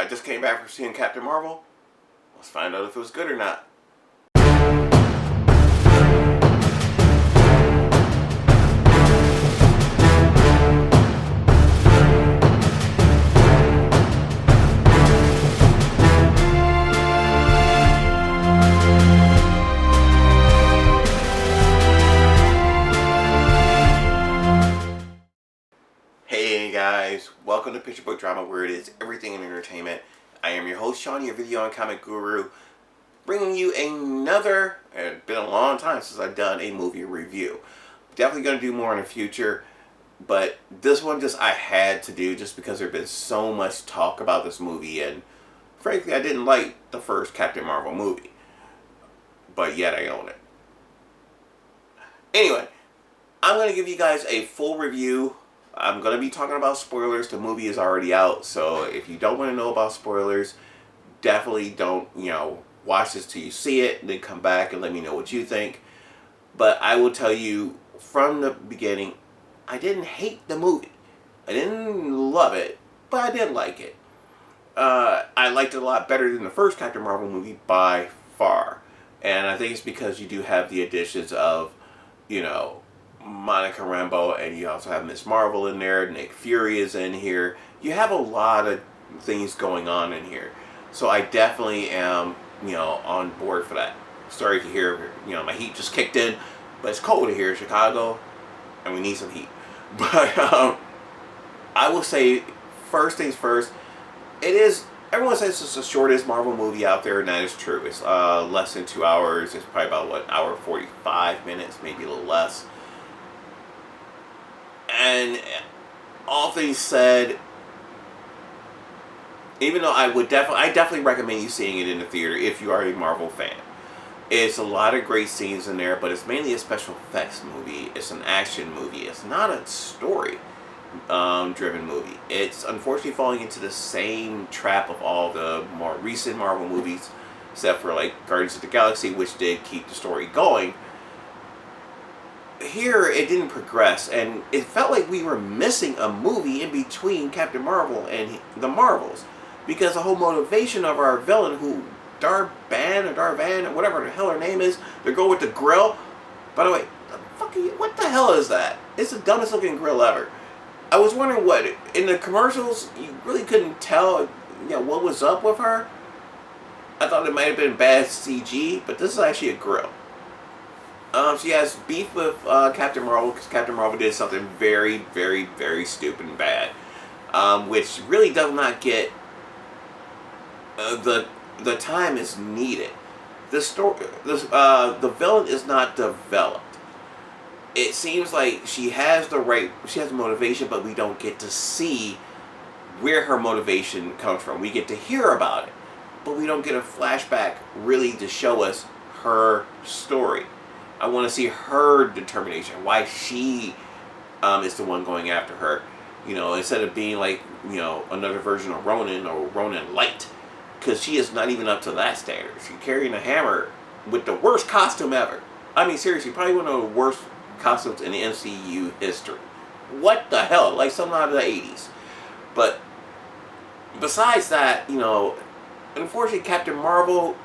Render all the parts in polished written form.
just came back from seeing Captain Marvel. Let's find out if it was good or not. Hey guys, welcome to Picture Book Drama, where it is everything in entertainment. I am your host, Sean, your video and comic guru, bringing you another, it's been a long time since I've done a movie review. Definitely going to do more in the future, but this one I had to do just because there's been so much talk about this movie, and frankly I didn't like the first Captain Marvel movie, but yet I own it. Anyway, I'm going to give you guys a full review. I'm going to be talking about spoilers. The movie is already out, so if you don't want to know about spoilers, definitely don't, watch this till you see it, and then come back and let me know what you think. But I will tell you from the beginning, I didn't hate the movie. I didn't love it, but I did like it. I liked it a lot better than the first Captain Marvel movie by far. And I think it's because you do have the additions of, Monica Rambeau, and you also have Miss Marvel in there. Nick Fury is in here. You have a lot of things going on in here. So I definitely am, on board for that. Sorry if you hear, my heat just kicked in, but it's cold here in Chicago, and we need some heat. But I will say, first things first, everyone says it's the shortest Marvel movie out there, and that is true. It's less than 2 hours. It's probably about, hour 45 minutes, maybe a little less. And all things said, even though I definitely recommend you seeing it in the theater if you are a Marvel fan. It's a lot of great scenes in there, but it's mainly a special effects movie. It's an action movie. It's not a story driven movie. It's unfortunately falling into the same trap of all the more recent Marvel movies, except for like Guardians of the Galaxy, which did keep the story going. Here it didn't progress, and it felt like we were missing a movie in between Captain Marvel and the Marvels, because the whole motivation of our villain, who Darvan or whatever the hell her name is, to go with the grill. By the way, what the hell is that? It's the dumbest looking grill ever. I was wondering what in the commercials you really couldn't tell, what was up with her. I thought it might have been bad CG, but this is actually a grill. She has beef with Captain Marvel because Captain Marvel did something very, very, very stupid and bad, which really does not get the time is needed. The villain is not developed. It seems like she has the motivation, but we don't get to see where her motivation comes from. We get to hear about it, but we don't get a flashback really to show us her story. I want to see her determination, why she is the one going after her. Instead of being like, another version of Ronin or Ronin Light. Because she is not even up to that standard. She's carrying a hammer with the worst costume ever. I mean, seriously, probably one of the worst costumes in the MCU history. What the hell? Like something out of the 80s. But besides that, unfortunately, Captain Marvel,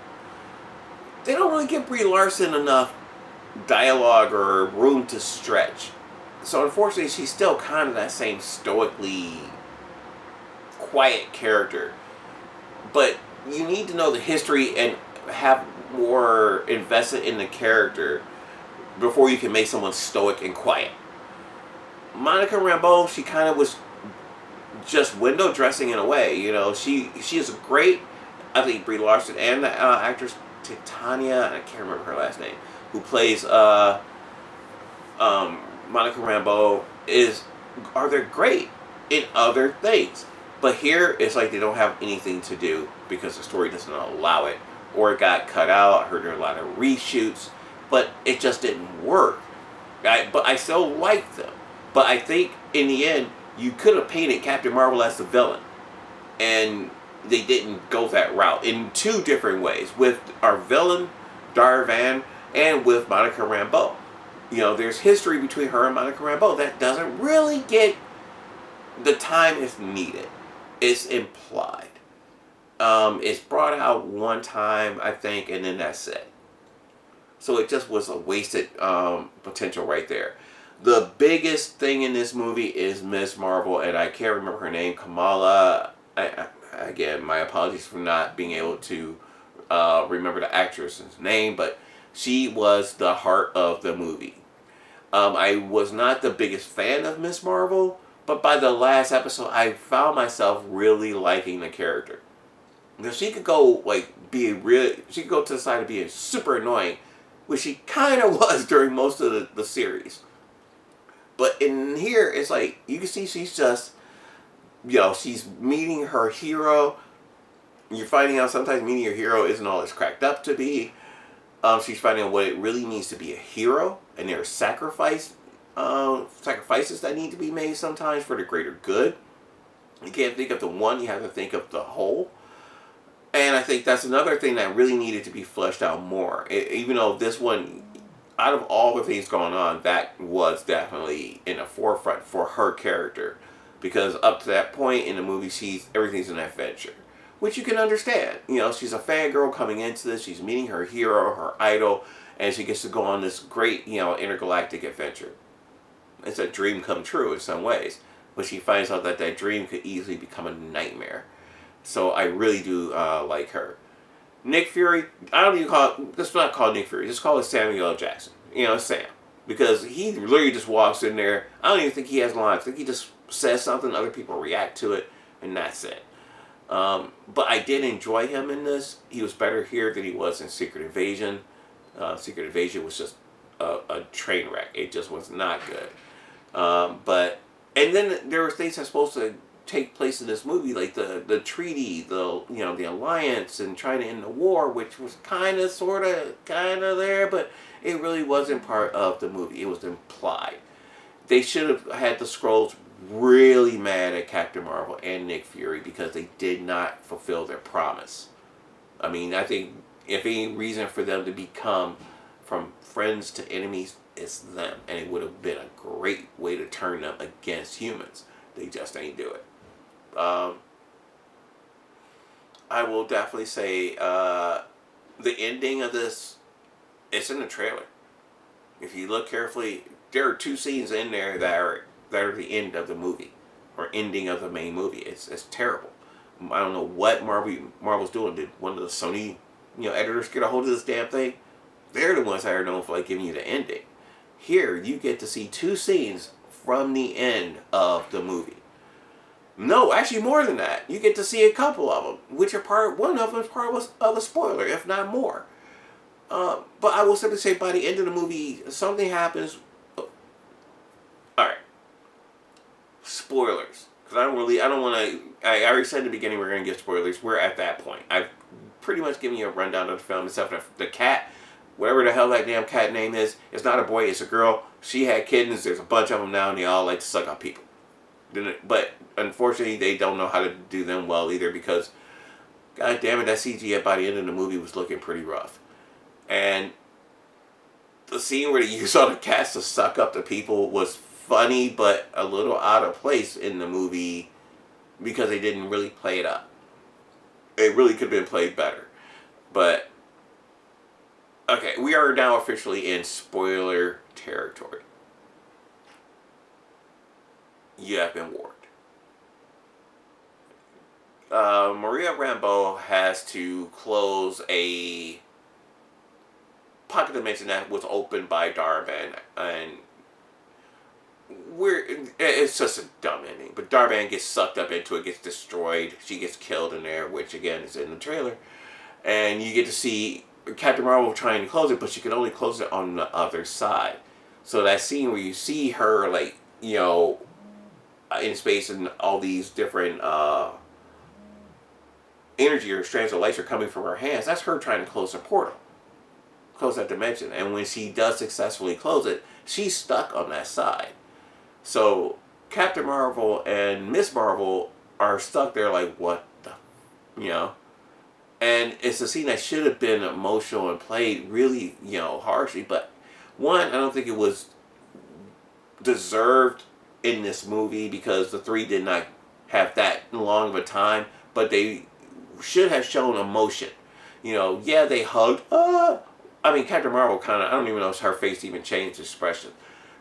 they don't really give Brie Larson enough dialogue or room to stretch. So unfortunately, she's still kind of that same stoically quiet character. But you need to know the history and have more invested in the character before you can make someone stoic and quiet. Monica Rambeau, she kind of was just window dressing in a way. She is great. I think Brie Larson and the actress Titania, and I can't remember her last name, who plays Monica Rambeau, they're great in other things. But here, it's like they don't have anything to do because the story doesn't allow it. Or it got cut out. I heard there were a lot of reshoots. But it just didn't work. But I still like them. But I think, in the end, you could have painted Captain Marvel as the villain. And they didn't go that route in two different ways. With our villain, Darvan, and with Monica Rambeau. There's history between her and Monica Rambeau that doesn't really get the time is needed. It's implied. It's brought out one time, I think, and then that's it. So it just was a wasted potential right there. The biggest thing in this movie is Miss Marvel, and I can't remember her name, Kamala. Again, my apologies for not being able to remember the actress's name, but she was the heart of the movie. I was not the biggest fan of Miss Marvel, but by the last episode, I found myself really liking the character. Because she could go she could go to the side of being super annoying, which she kind of was during most of the series. But in here, it's like you can see she's just, she's meeting her hero. You're finding out sometimes meeting your hero isn't all it's cracked up to be. She's finding out what it really means to be a hero, and there are sacrifices that need to be made sometimes for the greater good. You can't think of the one; you have to think of the whole. And I think that's another thing that really needed to be fleshed out more. Even though this one, out of all the things going on, that was definitely in the forefront for her character, because up to that point in the movie, everything's an adventure. Which you can understand. She's a fangirl coming into this. She's meeting her hero, her idol, and she gets to go on this great, intergalactic adventure. It's a dream come true in some ways. But she finds out that dream could easily become a nightmare. So I really do like her. Nick Fury, I don't even let's not call Nick Fury. Just call it Samuel L. Jackson. Sam. Because he literally just walks in there. I don't even think he has lines. I think he just says something, other people react to it, and that's it. But I did enjoy him in this. He was better here than he was in Secret Invasion. Secret Invasion was just a train wreck. It just was not good. And then there were things that's supposed to take place in this movie, like the treaty, the alliance, and trying to end the war, which was kind of there, but it really wasn't part of the movie. It was implied. They should have had the Skrulls really mad at Captain Marvel and Nick Fury because they did not fulfill their promise. I mean, I think if any reason for them to become from friends to enemies, it's them. And it would have been a great way to turn them against humans. They just ain't do it. I will definitely say the ending of this, it's in the trailer. If you look carefully, there are 2 scenes in there that are the end of the movie, or ending of the main movie. It's terrible. I don't know what Marvel's doing. Did one of the Sony editors get a hold of this damn thing? They're the ones that are known for giving you the ending. Here you get to see 2 scenes from the end of the movie. No, actually more than that. You get to see a couple of them, which are one of them is part of a spoiler, if not more. But I will simply say by the end of the movie, something happens. Alright. Spoilers. Because I don't want to, I already said in the beginning we're going to get spoilers. We're at that point. I've pretty much given you a rundown of the film, except for the cat, whatever the hell that damn cat name is. It's not a boy, it's a girl. She had kittens, there's a bunch of them now, and they all like to suck on people. But unfortunately, they don't know how to do them well either, because, god damn it, that CGI by the end of the movie was looking pretty rough. And the scene where they used all the cats to suck up the people was funny, but a little out of place in the movie because they didn't really play it up. It really could have been played better. But, okay, we are now officially in spoiler territory. You have been warned. Maria Rambeau has to close a pocket dimension that was opened by Darban, and it's just a dumb ending. But Darban gets sucked up into it, gets destroyed. She gets killed in there, which again is in the trailer. And you get to see Captain Marvel trying to close it, but she can only close it on the other side. So that scene where you see her, like, in space and all these different energy or strands of lights are coming from her hands, that's her trying to close a portal. Close that dimension. And when she does successfully close it, she's stuck on that side. So Captain Marvel and Miss Marvel are stuck there like, what the, And it's a scene that should have been emotional and played really, harshly. But one, I don't think it was deserved in this movie because the 3 did not have that long of a time. But they should have shown emotion. You know, yeah, they hugged. I mean, Captain Marvel kind of, I don't even know if her face even changed expression.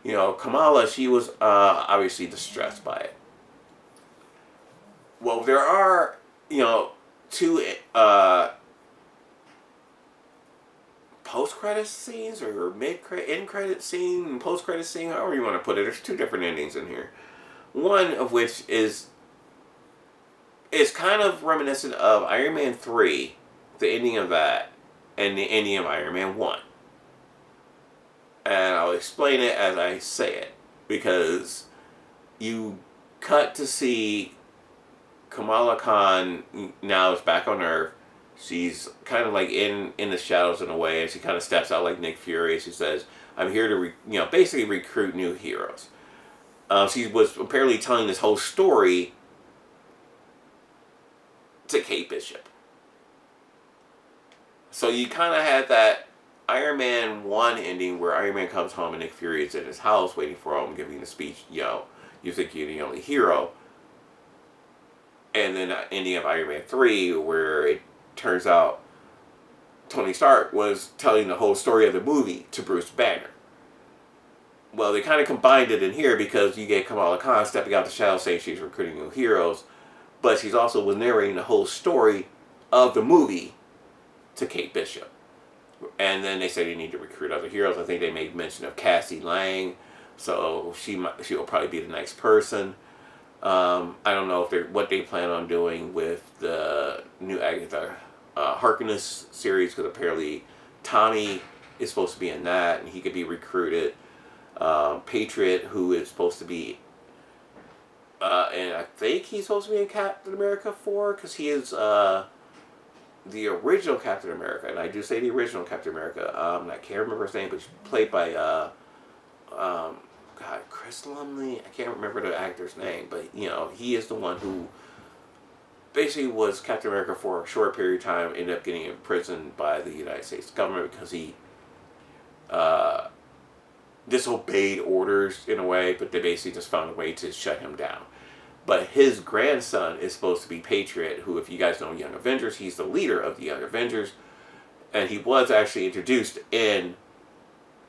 You know, Kamala, she was obviously distressed by it. Well, there are, you know, two post-credit scenes or end-credit scene, post-credit scene, however you want to put it. There's two different endings in here. One of which is kind of reminiscent of Iron Man 3, the ending of that, and the ending of Iron Man 1. And I'll explain it as I say it, because you cut to see Kamala Khan now is back on Earth. She's kind of like in the shadows in a way, and she kind of steps out like Nick Fury. She says, "I'm here to basically recruit new heroes." She was apparently telling this whole story to Kate Bishop. So you kind of had that Iron Man 1 ending where Iron Man comes home and Nick Fury is in his house waiting for him, giving the speech, you think you're the only hero. And then the ending of Iron Man 3 where it turns out Tony Stark was telling the whole story of the movie to Bruce Banner. Well, they kind of combined it in here because you get Kamala Khan stepping out the shadow saying she's recruiting new heroes, but she's also was narrating the whole story of the movie to Kate Bishop. And then they said you need to recruit other heroes. I think they made mention of Cassie Lang, so she will probably be the next person. I don't know if what they plan on doing with the new Agatha Harkness series, because apparently Tommy is supposed to be in that, and he could be recruited. Patriot, who is supposed to be, and I think he's supposed to be in Captain America 4, because he is the original Captain America, and I do say the original Captain America. I can't remember his name, but he's played by Chris Lumley. I can't remember the actor's name, but he is the one who basically was Captain America for a short period of time, ended up getting imprisoned by the United States government because he disobeyed orders in a way, but they basically just found a way to shut him down. But his grandson is supposed to be Patriot, who, if you guys know Young Avengers, he's the leader of the Young Avengers, and he was actually introduced in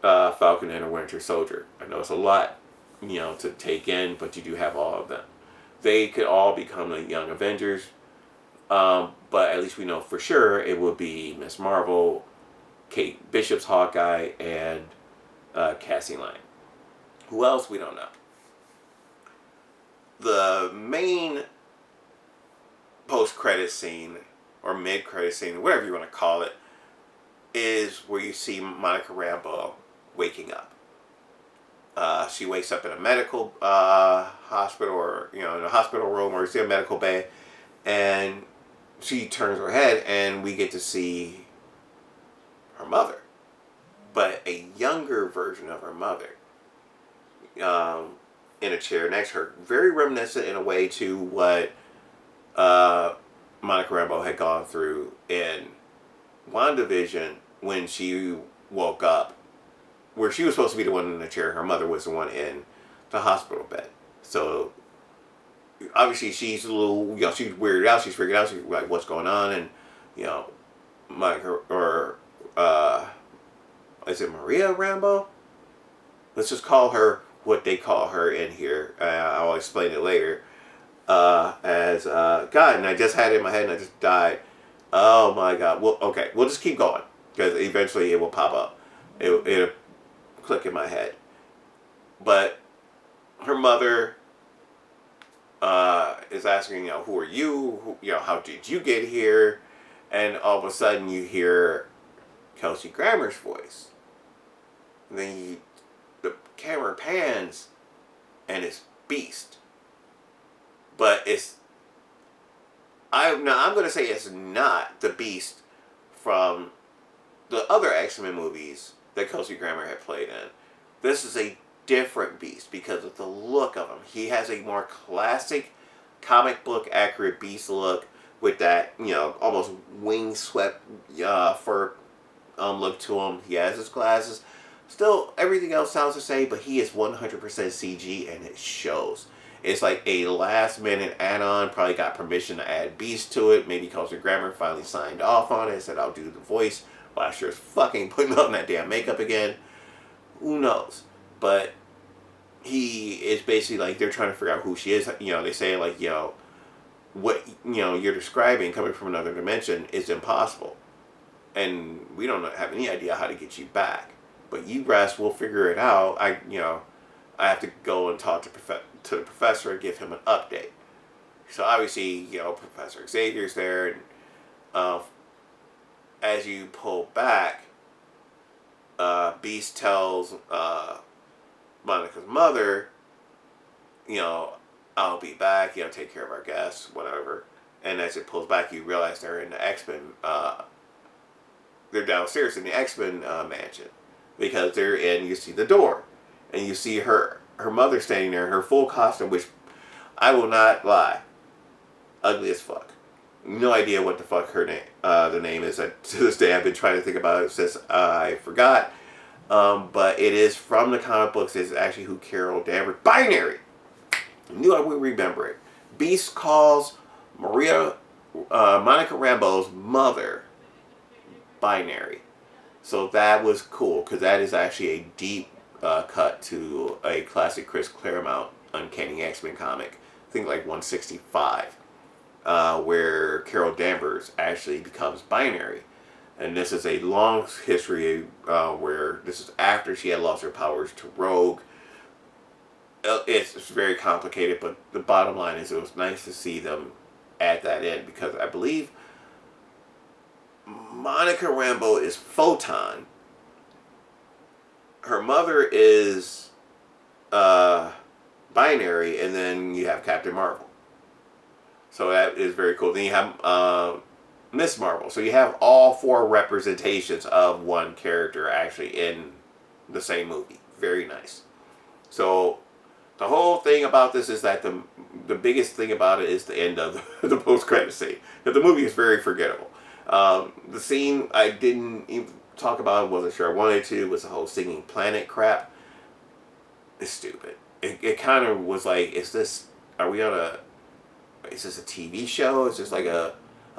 Falcon and the Winter Soldier. I know it's a lot, to take in, but you do have all of them. They could all become the Young Avengers, but at least we know for sure it will be Miss Marvel, Kate Bishop's Hawkeye, and Cassie Lang. Who else? We don't know. The main post-credit scene, or mid-credit scene, whatever you want to call it, is where you see Monica Rambeau waking up. She wakes up in a medical hospital, or in a hospital room, or it's in a medical bay, and she turns her head, and we get to see her mother, but a younger version of her mother, in a chair next to her, very reminiscent in a way to what Monica Rambeau had gone through in WandaVision when she woke up, where she was supposed to be the one in the chair. Her mother was the one in the hospital bed. So obviously she's a little, she's weirded out. She's freaking out. She's like, what's going on? And Monica, or is it Maria Rambeau? Let's just call her what they call her in here. I'll explain it later. As God, and I just had it in my head and I just died. Oh my God. Well, okay, we'll just keep going because eventually it will pop up. It'll click in my head. But her mother is asking, who are you? How did you get here? And all of a sudden you hear Kelsey Grammer's voice. And then the camera pans and it's Beast. But I'm going to say it's not the Beast from the other X-Men movies that Kelsey Grammer had played in. This is a different Beast because of the look of him. He has a more classic comic book accurate Beast look with that, almost wing swept fur look to him. He has his glasses. Still, everything else sounds the same, but he is 100% CG and it shows. It's like a last minute add-on. Probably got permission to add Beast to it. Maybe Kelsey Grammer finally signed off on it. Said I'll do the voice. Well, I sure as fucking putting on that damn makeup again. Who knows? But he is basically like they're trying to figure out who she is. You know, they say like, you know, what you're describing coming from another dimension is impossible, and we don't have any idea how to get you back. But you rest, we'll figure it out. I have to go and talk to the professor and give him an update. So obviously, Professor Xavier's there, and as you pull back, Beast tells Monica's mother, I'll be back, take care of our guests, whatever. And as it pulls back, you realize they're in the X-Men, they're downstairs in the X-Men mansion. Because they're in, you see the door. And you see her mother standing there in her full costume, which, I will not lie, ugly as fuck. No idea what the fuck her name, the name is. To this day, I've been trying to think about it since I forgot. But it is from the comic books. It's actually who Carol Danvers. Binary! I knew I would remember it. Beast calls Monica Rambeau's mother Binary. So that was cool, because that is actually a deep cut to a classic Chris Claremont Uncanny X-Men comic. I think like 165. Where Carol Danvers actually becomes Binary. And this is a long history where this is after she had lost her powers to Rogue. It's very complicated, but the bottom line is it was nice to see them at that end, because I believe Monica Rambeau is Photon. Her mother is Binary, and then you have Captain Marvel. So that is very cool. Then you have Miss Marvel. So you have all four representations of one character actually in the same movie. Very nice. So the whole thing about this is that the biggest thing about it is the end of the post-credit scene. The movie is very forgettable. The scene I didn't even talk about, wasn't sure I wanted to, was the whole singing planet crap. It's stupid. It kind of was like, is this a TV show? Is this like a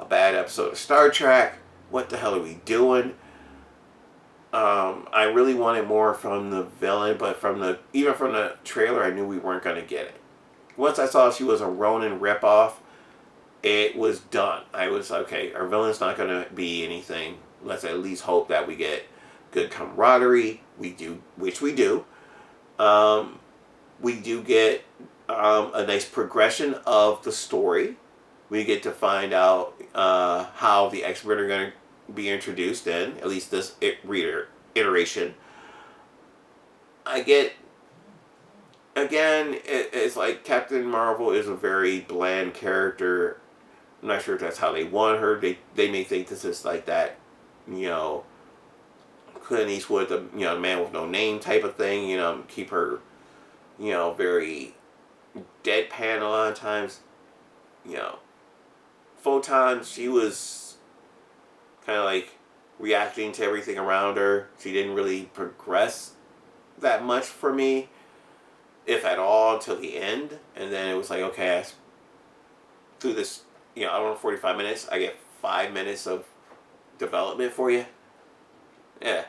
bad episode of Star Trek? What the hell are we doing? I really wanted more from the villain, but even from the trailer, I knew we weren't going to get it. Once I saw she was a Ronin ripoff, it was done. I was, okay, our villain's not going to be anything. Let's at least hope that we get good camaraderie. Which we do. We do get a nice progression of the story. We get to find out how the X-Men are going to be introduced in, at least this iteration. I get, again, it's like Captain Marvel is a very bland character. I'm not sure if that's how they want her. They may think this is like that, Clint Eastwood, the man with no name type of thing, keep her, very deadpan a lot of times. Photon, she was kind of like reacting to everything around her. She didn't really progress that much for me, if at all, until the end. And then it was like, okay, through this, I don't know, 45 minutes, I get 5 minutes of development for you. Yeah.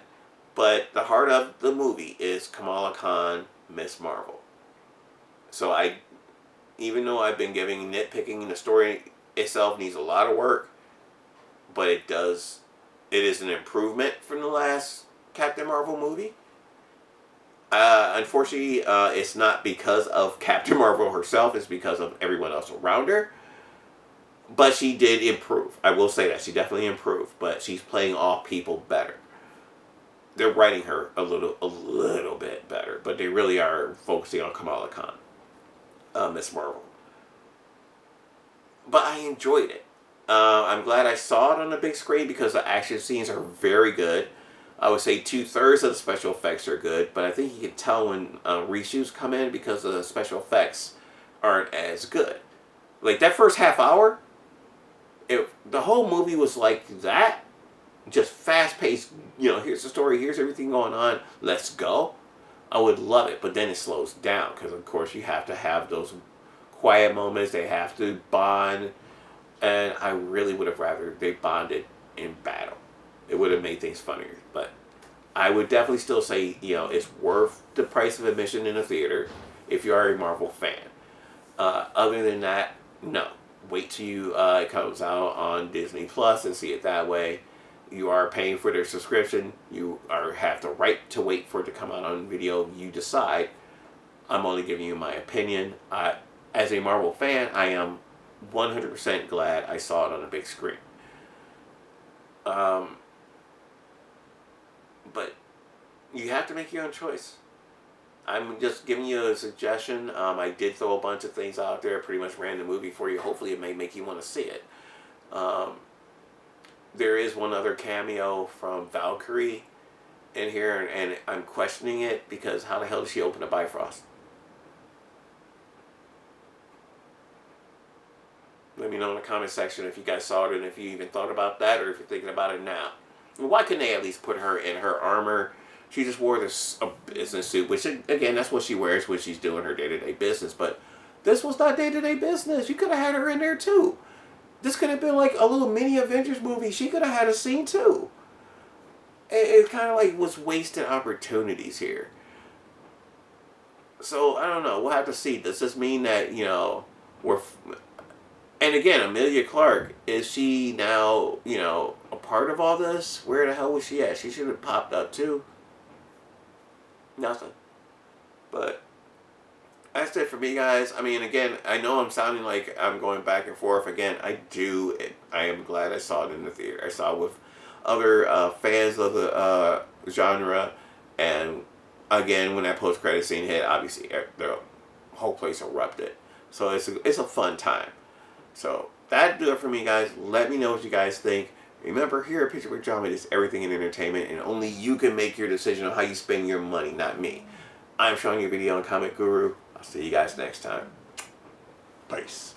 But the heart of the movie is Kamala Khan, Miss Marvel. So even though I've been nitpicking, the story itself needs a lot of work, but it is an improvement from the last Captain Marvel movie. Unfortunately, it's not because of Captain Marvel herself, it's because of everyone else around her. But she did improve. I will say that. She definitely improved, but she's playing off people better. They're writing her a little bit better, but they really are focusing on Kamala Khan, Miss Marvel. But I enjoyed it. I'm glad I saw it on the big screen because the action scenes are very good. I would say 2/3 of the special effects are good, but I think you can tell when reshoots come in because the special effects aren't as good. Like that first half hour, the whole movie was like that. Just fast-paced, here's the story, here's everything going on, let's go. I would love it, but then it slows down because, of course, you have to have those quiet moments. They have to bond. And I really would have rather they bonded in battle. It would have made things funnier. But I would definitely still say, it's worth the price of admission in a theater if you are a Marvel fan. Other than that, no. Wait till it comes out on Disney Plus and see it that way. You are paying for their subscription. You have the right to wait for it to come out on video. You decide. I'm only giving you my opinion. As a Marvel fan, I am 100% glad I saw it on a big screen. But you have to make your own choice. I'm just giving you a suggestion. I did throw a bunch of things out there, pretty much ran the movie for you. Hopefully it may make you want to see it. There is one other cameo from Valkyrie in here, and I'm questioning it because how the hell did she open a Bifrost? Let me know in the comment section if you guys saw it and if you even thought about that or if you're thinking about it now. Why couldn't they at least put her in her armor? She just wore this business suit, which, again, that's what she wears when she's doing her day-to-day business. But this was not day-to-day business. You could have had her in there, too. This could have been like a little mini Avengers movie. She could have had a scene, too. It kind of like was wasted opportunities here. So, I don't know. We'll have to see. Does this mean that, we're... And again, Emilia Clarke, is she now, a part of all this? Where the hell was she at? She should have popped up, too. Nothing. But that's it for me, guys. I mean, again, I know I'm sounding like I'm going back and forth. Again, I am glad I saw it in the theater. I saw it with other fans of the genre. And again, when that post-credit scene hit, obviously the whole place erupted. So it's a fun time. So that'll do it for me, guys. Let me know what you guys think. Remember, here at Picture Book Drama, it's everything in entertainment, and only you can make your decision on how you spend your money, not me. I'm showing you a video on Comic Guru. I'll see you guys next time. Peace.